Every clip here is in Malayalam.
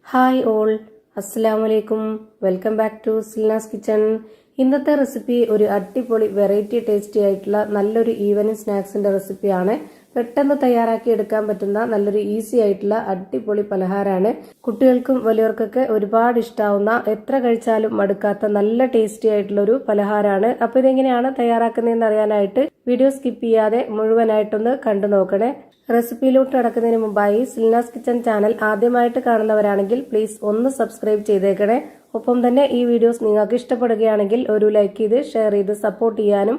ഹായ് ഓൾ, അസ്സലാമലൈക്കും. Welcome back to Silna's kitchen. ഇന്നത്തെ റെസിപ്പി ഒരു അടിപൊളി വെറൈറ്റി ടേസ്റ്റി ആയിട്ടുള്ള നല്ലൊരു ഈവനിങ് സ്നാക്സിന്റെ റെസിപ്പിയാണ്. പെട്ടെന്ന് തയ്യാറാക്കി എടുക്കാൻ പറ്റുന്ന നല്ലൊരു ഈസി ആയിട്ടുള്ള അടിപൊളി പലഹാരമാണ്. കുട്ടികൾക്കും വലിയവർക്കൊക്കെ ഒരുപാട് ഇഷ്ടാവുന്ന, എത്ര കഴിച്ചാലും മടുക്കാത്ത നല്ല ടേസ്റ്റി ആയിട്ടുള്ള ഒരു പലഹാരമാണ്. അപ്പൊ ഇതെങ്ങനെയാണ് തയ്യാറാക്കുന്നതെന്ന് അറിയാനായിട്ട് വീഡിയോ സ്കിപ്പ് ചെയ്യാതെ മുഴുവനായിട്ടൊന്ന് കണ്ടു നോക്കണേ. റെസിപ്പിയിലോട്ട് കടക്കുന്നതിന് മുമ്പായി സിൽനാസ് കിച്ചൺ ചാനൽ ആദ്യമായിട്ട് കാണുന്നവരാണെങ്കിൽ പ്ലീസ് ഒന്ന് സബ്സ്ക്രൈബ് ചെയ്തേക്കണേ. ഒപ്പം തന്നെ ഈ വീഡിയോസ് നിങ്ങൾക്ക് ഇഷ്ടപ്പെടുകയാണെങ്കിൽ ഒരു ലൈക്ക് ചെയ്ത് ഷെയർ ചെയ്ത് സപ്പോർട്ട് ചെയ്യാനും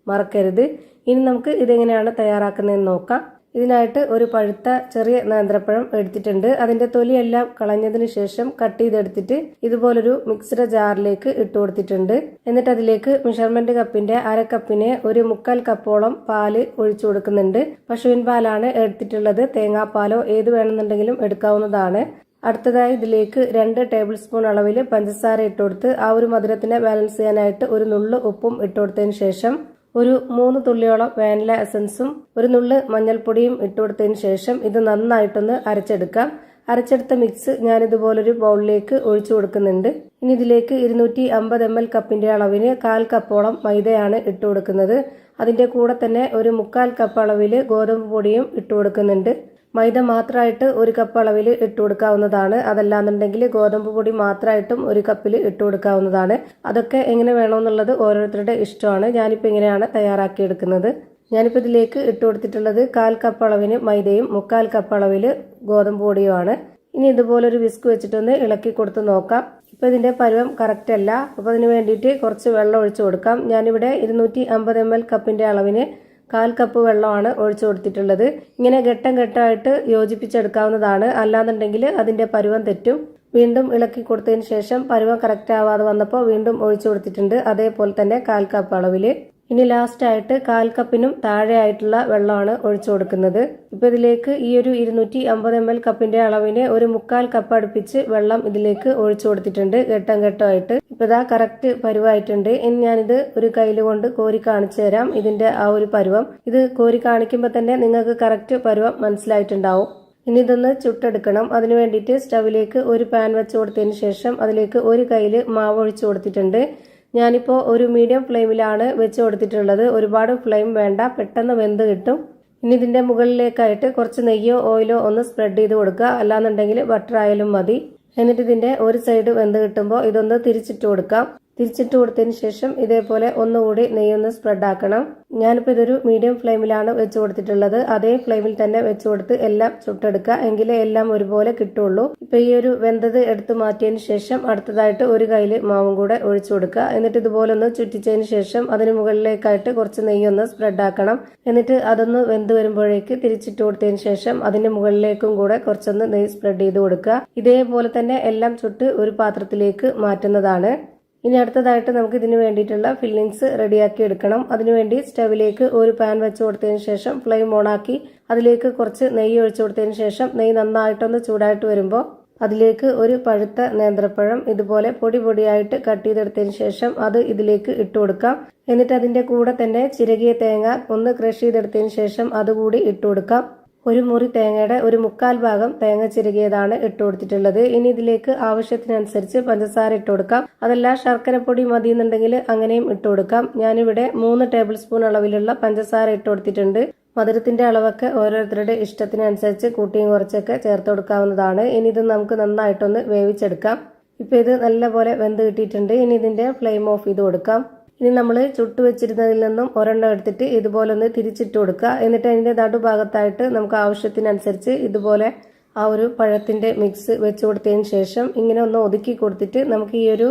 മറക്കരുത്. ഇനി നമുക്ക് ഇതെങ്ങനെയാണ് തയ്യാറാക്കുന്നതെന്ന് നോക്കാം. ഇതിനായിട്ട് ഒരു പഴുത്ത ചെറിയ നേന്ത്രപ്പഴം എടുത്തിട്ടുണ്ട്. അതിന്റെ തൊലിയെല്ലാം കളഞ്ഞതിന് ശേഷം കട്ട് ചെയ്തെടുത്തിട്ട് ഇതുപോലൊരു മിക്സഡ് ജാറിലേക്ക് ഇട്ട് കൊടുത്തിട്ടുണ്ട്. എന്നിട്ട് അതിലേക്ക് മെഷർമെന്റ് കപ്പിന്റെ അരക്കപ്പിന് ഒരു 1/4 കപ്പോളം പാല് ഒഴിച്ചു കൊടുക്കുന്നുണ്ട്. പശുവിൻ പാലാണ് എടുത്തിട്ടുള്ളത്. തേങ്ങാപ്പാലോ ഏത് വേണമെന്നുണ്ടെങ്കിലും എടുക്കാവുന്നതാണ്. അടുത്തതായി ഇതിലേക്ക് 2 ടേബിൾ സ്പൂൺ അളവിൽ പഞ്ചസാര ഇട്ട് കൊടുത്ത് ആ ഒരു മധുരത്തിനെ ബാലൻസ് ചെയ്യാനായിട്ട് ഒരു നുള്ളു ഉപ്പും ഇട്ട് കൊടുത്തതിന് ശേഷം ഒരു 3 തുള്ളിയോളം വാനില എസൻസും ഒരു നുള്ളു മഞ്ഞൾപ്പൊടിയും ഇട്ടുകൊടുത്തതിന് ശേഷം ഇത് നന്നായിട്ടൊന്ന് അരച്ചെടുക്കാം. അരച്ചെടുത്ത മിക്സ് ഞാൻ ഇതുപോലൊരു ബൗളിലേക്ക് ഒഴിച്ചു കൊടുക്കുന്നുണ്ട്. ഇനി ഇതിലേക്ക് 250 ml കപ്പിന്റെ അളവിന് 1/4 കപ്പോളം മൈദയാണ് ഇട്ട് കൊടുക്കുന്നത്. അതിന്റെ കൂടെ തന്നെ ഒരു 1/4 കപ്പ് അളവിൽ ഗോതമ്പ് പൊടിയും ഇട്ട് കൊടുക്കുന്നുണ്ട്. മൈദ മാത്രമായിട്ട് 1 കപ്പ് അളവിൽ ഇട്ട് കൊടുക്കാവുന്നതാണ്. അതല്ലാന്നുണ്ടെങ്കിൽ ഗോതമ്പ് പൊടി മാത്രമായിട്ടും 1 കപ്പിൽ ഇട്ട് കൊടുക്കാവുന്നതാണ്. അതൊക്കെ എങ്ങനെ വേണമെന്നുള്ളത് ഓരോരുത്തരുടെ ഇഷ്ടമാണ്. ഞാനിപ്പോൾ ഇങ്ങനെയാണ് തയ്യാറാക്കിയെടുക്കുന്നത്. ഞാനിപ്പോൾ ഇതിലേക്ക് ഇട്ട് കൊടുത്തിട്ടുള്ളത് 1/4 കപ്പ് അളവിന് മൈദയും 1/4 കപ്പ് അളവിൽ ഗോതമ്പ് പൊടിയുമാണ്. ഇനി ഇതുപോലൊരു വിസ്ക് വെച്ചിട്ടൊന്ന് ഇളക്കി കൊടുത്ത് നോക്കാം. ഇപ്പൊ ഇതിന്റെ പരുവം കറക്റ്റ് അല്ല. അപ്പൊ അതിന് വേണ്ടിയിട്ട് കുറച്ച് വെള്ളം ഒഴിച്ചു കൊടുക്കാം. ഞാനിവിടെ 250 ml കപ്പിന്റെ അളവിന് 1/4 കപ്പ് വെള്ളമാണ് ഒഴിച്ചു കൊടുത്തിട്ടുള്ളത്. ഇങ്ങനെ ഘട്ടം ഘട്ടമായിട്ട് യോജിപ്പിച്ചെടുക്കാവുന്നതാണ്. അല്ലാന്നുണ്ടെങ്കിൽ അതിന്റെ പരുവം തെറ്റും. വീണ്ടും ഇളക്കി കൊടുത്തതിന് ശേഷം പരുവം കറക്റ്റ് ആവാതെ വന്നപ്പോൾ വീണ്ടും ഒഴിച്ചു കൊടുത്തിട്ടുണ്ട്. അതേപോലെ തന്നെ 1/4 കപ്പ് അളവില്. ഇനി ലാസ്റ്റ് ആയിട്ട് 1/4 കപ്പിനും താഴെ ആയിട്ടുള്ള വെള്ളമാണ് ഒഴിച്ചു കൊടുക്കുന്നത്. ഇപ്പൊ ഇതിലേക്ക് ഈ ഒരു 250 ml കപ്പിന്റെ അളവിന് ഒരു 1/4 കപ്പ് അടുപ്പിച്ച് വെള്ളം ഇതിലേക്ക് ഒഴിച്ചു കൊടുത്തിട്ടുണ്ട്. ഘട്ടം ഘട്ടമായിട്ട് ഇപ്പൊ ഇതാ കറക്റ്റ് പരുവായിട്ടുണ്ട്. ഇനി ഞാനിത് ഒരു കയ്യിൽ കൊണ്ട് കോരി കാണിച്ചു തരാം. ഇതിന്റെ ആ ഒരു പരുവം ഇത് കോരി കാണിക്കുമ്പോൾ തന്നെ നിങ്ങൾക്ക് കറക്റ്റ് പരുവം മനസ്സിലായിട്ടുണ്ടാവും. ഇനി ഇതൊന്ന് ചുട്ടെടുക്കണം. അതിനു വേണ്ടിയിട്ട് സ്റ്റവിലേക്ക് ഒരു പാൻ വെച്ച് കൊടുത്തതിന് ശേഷം അതിലേക്ക് ഒരു കയ്യിൽ മാവ് ഒഴിച്ചു കൊടുത്തിട്ടുണ്ട്. ഞാനിപ്പോൾ ഒരു മീഡിയം ഫ്ലെയിമിലാണ് വെച്ച് കൊടുത്തിട്ടുള്ളത്. ഒരുപാട് ഫ്ലെയിം വേണ്ട, പെട്ടെന്ന് വെന്ത് കിട്ടും. ഇനി ഇതിന്റെ മുകളിലേക്കായിട്ട് കുറച്ച് നെയ്യോ ഓയിലോ ഒന്ന് സ്പ്രെഡ് ചെയ്ത് കൊടുക്കുക. അല്ലാന്നുണ്ടെങ്കിൽ ബട്ടർ ആയാലും മതി. എന്നിട്ട് ഇതിന്റെ ഒരു സൈഡ് വെന്ത് കിട്ടുമ്പോൾ ഇതൊന്ന് തിരിച്ചിട്ട് കൊടുക്കാം. തിരിച്ചിട്ട് കൊടുത്തതിന് ശേഷം ഇതേപോലെ ഒന്നുകൂടി നെയ്യൊന്ന് സ്പ്രെഡ് ആക്കണം. ഞാനിപ്പോൾ ഇതൊരു മീഡിയം ഫ്ലെയിമിലാണ് വെച്ച് കൊടുത്തിട്ടുള്ളത്. അതേ ഫ്ലെയിമിൽ തന്നെ വെച്ച് കൊടുത്ത് എല്ലാം ചുട്ടെടുക്കുക. എങ്കിലേ എല്ലാം ഒരുപോലെ കിട്ടുള്ളൂ. ഇപ്പൊ ഈ ഒരു വെന്തത് എടുത്ത് മാറ്റിയതിന് ശേഷം അടുത്തതായിട്ട് ഒരു കയ്യിൽ മാവും കൂടെ ഒഴിച്ചു കൊടുക്കുക. എന്നിട്ട് ഇതുപോലെ ഒന്ന് ചുറ്റിച്ചതിന് ശേഷം അതിന് മുകളിലേക്കായിട്ട് കുറച്ച് നെയ്യൊന്ന് സ്പ്രെഡ് ആക്കണം. എന്നിട്ട് അതൊന്ന് വെന്ത് വരുമ്പോഴേക്ക് തിരിച്ചിട്ട് കൊടുത്തതിന് ശേഷം അതിന്റെ മുകളിലേക്കും കൂടെ കുറച്ചൊന്ന് നെയ്യ് സ്പ്രെഡ് ചെയ്ത് കൊടുക്കുക. ഇതേപോലെ തന്നെ എല്ലാം ചുട്ട് ഒരു പാത്രത്തിലേക്ക് മാറ്റുന്നതാണ്. ഇനി അടുത്തതായിട്ട് നമുക്ക് ഇതിന് വേണ്ടിയിട്ടുള്ള ഫില്ലിങ്സ് റെഡിയാക്കി എടുക്കണം. അതിനുവേണ്ടി സ്റ്റവിലേക്ക് ഒരു പാൻ വെച്ച് കൊടുത്തതിന് ശേഷം ഫ്ലെയിം ഓണാക്കി അതിലേക്ക് കുറച്ച് നെയ്യ് ഒഴിച്ചു കൊടുത്തതിന് ശേഷം നെയ്യ് നന്നായിട്ടൊന്ന് ചൂടായിട്ട് വരുമ്പോൾ അതിലേക്ക് ഒരു പഴുത്ത നേന്ത്രപ്പഴം ഇതുപോലെ പൊടി പൊടിയായിട്ട് കട്ട് ചെയ്തെടുത്തതിന് ശേഷം അത് ഇതിലേക്ക് ഇട്ട് കൊടുക്കാം. എന്നിട്ട് അതിന്റെ കൂടെ തന്നെ ചിരകിയ തേങ്ങ ഒന്ന് ക്രഷ് ചെയ്തെടുത്തതിന് ശേഷം അതുകൂടി ഇട്ട് കൊടുക്കാം. ഒരു മുറി തേങ്ങയുടെ ഒരു 1/4 ഭാഗം തേങ്ങ ചിരകിയതാണ് ഇട്ട് കൊടുത്തിട്ടുള്ളത്. ഇനി ഇതിലേക്ക് ആവശ്യത്തിനനുസരിച്ച് പഞ്ചസാര ഇട്ട് കൊടുക്കാം. അതല്ല ശർക്കരപ്പൊടി മതി എന്നുണ്ടെങ്കിൽ അങ്ങനെയും ഇട്ട് കൊടുക്കാം. ഞാനിവിടെ 3 ടേബിൾ സ്പൂൺ അളവിലുള്ള പഞ്ചസാര ഇട്ട് കൊടുത്തിട്ടുണ്ട്. മധുരത്തിന്റെ അളവൊക്കെ ഓരോരുത്തരുടെ ഇഷ്ടത്തിനനുസരിച്ച് കൂട്ടിയും കുറച്ചൊക്കെ ചേർത്ത് കൊടുക്കാവുന്നതാണ്. ഇനി ഇത് നമുക്ക് നന്നായിട്ടൊന്ന് വേവിച്ചെടുക്കാം. ഇപ്പൊ ഇത് നല്ലപോലെ വെന്ത് കിട്ടിയിട്ടുണ്ട്. ഇനി ഇതിന്റെ ഫ്ലെയിം ഓഫ് ചെയ്ത് കൊടുക്കാം. ഇനി നമ്മൾ ചുട്ടു വെച്ചിരുന്നതിൽ നിന്നും ഒരെണ്ണം എടുത്തിട്ട് ഇതുപോലെ ഒന്ന് തിരിച്ചിട്ട് കൊടുക്കുക. എന്നിട്ട് അതിന്റെ നടുഭാഗത്തായിട്ട് നമുക്ക് ആവശ്യത്തിനനുസരിച്ച് ഇതുപോലെ ആ ഒരു പഴത്തിന്റെ മിക്സ് വെച്ച് കൊടുത്തതിന് ശേഷം ഇങ്ങനെ ഒന്ന് ഒതുക്കി കൊടുത്തിട്ട് നമുക്ക് ഈ ഒരു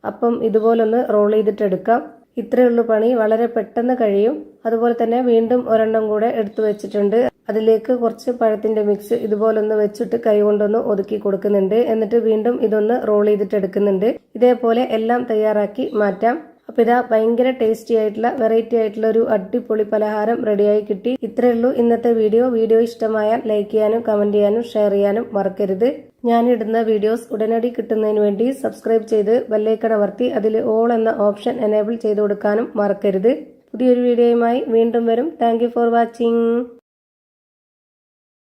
അപ്പം ഇതുപോലെ ഒന്ന് റോൾ ചെയ്തിട്ട് എടുക്കാം. ഇത്രയേ ഉള്ളൂ പണി. വളരെ പെട്ടെന്ന് കഴിയും. അതുപോലെ തന്നെ വീണ്ടും ഒരെണ്ണം കൂടെ എടുത്തു വെച്ചിട്ടുണ്ട്. അതിലേക്ക് കുറച്ച് പഴത്തിന്റെ മിക്സ് ഇതുപോലെ ഒന്ന് വെച്ചിട്ട് കൈ കൊണ്ടൊന്ന് ഒതുക്കി കൊടുക്കുന്നുണ്ട്. എന്നിട്ട് വീണ്ടും ഇതൊന്ന് റോൾ ചെയ്തിട്ട് എടുക്കുന്നുണ്ട്. ഇതേപോലെ എല്ലാം തയ്യാറാക്കി മാറ്റാം. അപ്പൊ ഇതാ ഭയങ്കര ടേസ്റ്റി ആയിട്ടുള്ള വെറൈറ്റി ആയിട്ടുള്ള ഒരു അടിപൊളി പലഹാരം റെഡിയായി കിട്ടി. ഇത്രയേ ഉള്ളൂ ഇന്നത്തെ വീഡിയോ ഇഷ്ടമായാൽ ലൈക്ക് ചെയ്യാനും കമന്റ് ചെയ്യാനും ഷെയർ ചെയ്യാനും മറക്കരുത്. ഞാനിടുന്ന വീഡിയോസ് ഉടനടി കിട്ടുന്നതിന് വേണ്ടി സബ്സ്ക്രൈബ് ചെയ്ത് ബെല്ലൈക്കൺ അമർത്തി അതിൽ ഓൾ എന്ന ഓപ്ഷൻ എനേബിൾ ചെയ്ത് കൊടുക്കാനും മറക്കരുത്. പുതിയൊരു വീഡിയോയുമായി വീണ്ടും വരും. Thank you for watching.